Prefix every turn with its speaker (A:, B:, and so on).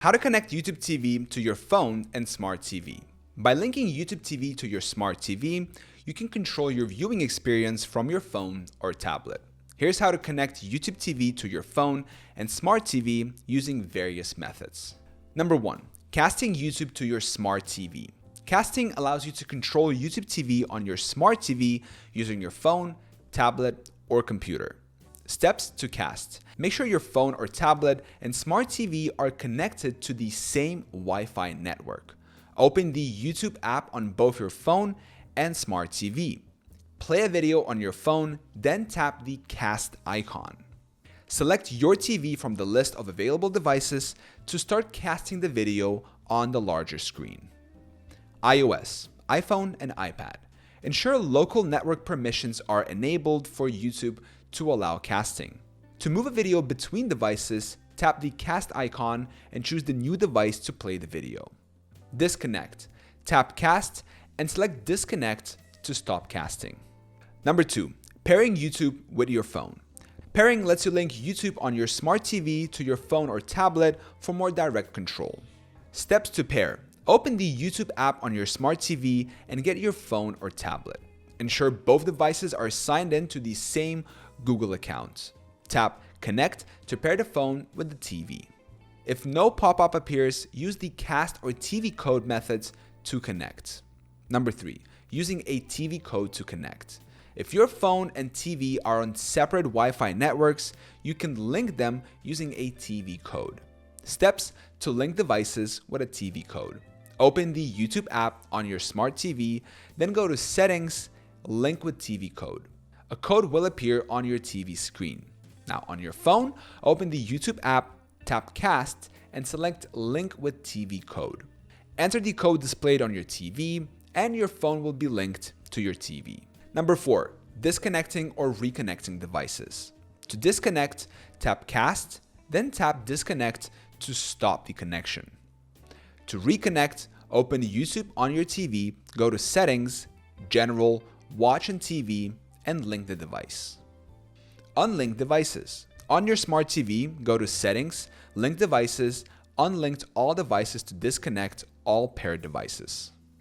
A: How to connect YouTube TV to your phone and smart TV. By linking YouTube TV to your smart TV, you can control your viewing experience from your phone or tablet. Here's how to connect YouTube TV to your phone and smart TV using various methods. Number 1. Casting YouTube to your smart TV. Casting allows you to control YouTube TV on your smart TV using your phone, tablet, or computer. Steps to cast. Make sure your phone or tablet and smart TV are connected to the same Wi-Fi network. Open the YouTube app on both your phone and smart TV. Play a video on your phone, then tap the cast icon. Select your TV from the list of available devices to start casting the video on the larger screen. iOS, iPhone, and iPad. Ensure local network permissions are enabled for YouTube to allow casting. To move a video between devices, tap the cast icon and choose the new device to play the video. Disconnect. Tap cast and select disconnect to stop casting. Number 2. Pairing YouTube with your phone. Pairing lets you link YouTube on your smart TV to your phone or tablet for more direct control. Steps to pair. Open the YouTube app on your smart TV and get your phone or tablet. Ensure both devices are signed in to the same Google account. Tap Connect to pair the phone with the TV. If no pop-up appears, use the cast or TV code methods to connect. Number 3. Using a TV code to connect. If your phone and TV are on separate Wi-Fi networks, you can link them using a TV code. Steps to link devices with a TV code. Open the YouTube app on your smart TV, then go to Settings, Link with TV Code. A code will appear on your TV screen. Now on your phone, open the YouTube app, tap Cast, and select Link with TV Code. Enter the code displayed on your TV, and your phone will be linked to your TV. Number 4. Disconnecting or reconnecting devices. To disconnect, tap Cast, then tap Disconnect to stop the connection. To reconnect, open YouTube on your TV, go to Settings, General, Watch and TV, and link the device. Unlink devices. On your smart TV, go to Settings, Link Devices, unlinked all devices to disconnect all paired devices.